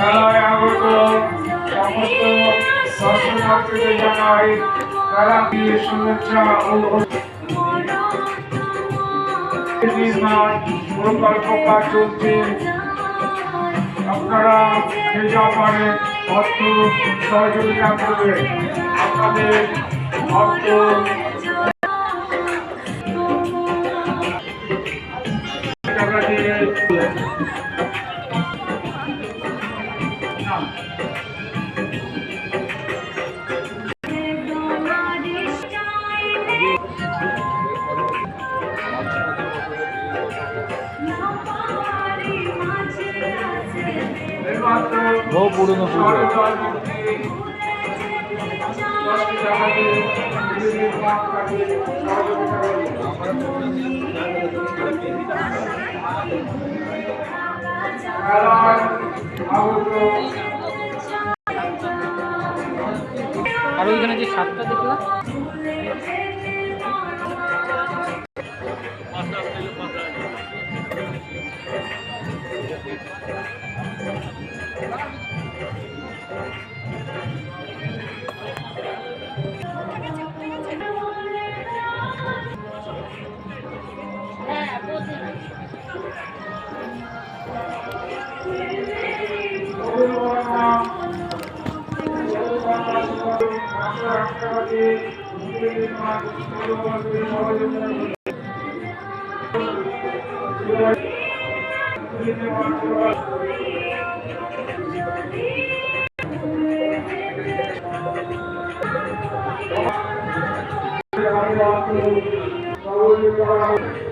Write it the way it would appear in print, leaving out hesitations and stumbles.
মেলায় আগত সমস্ত দর্শনার্থীদের জানাই মেলা দিয়ে শুভেচ্ছা ও নির্মাণ প্রকল্প কাজ চলছে। আপনারা যে যা পারে অর্থ সহযোগিতা করবে। আপনাদের অর্থ টাকা দিয়ে বহু পুরনো পুজো। আর ওইখানে যে সাতটা দেখলাম Thank you.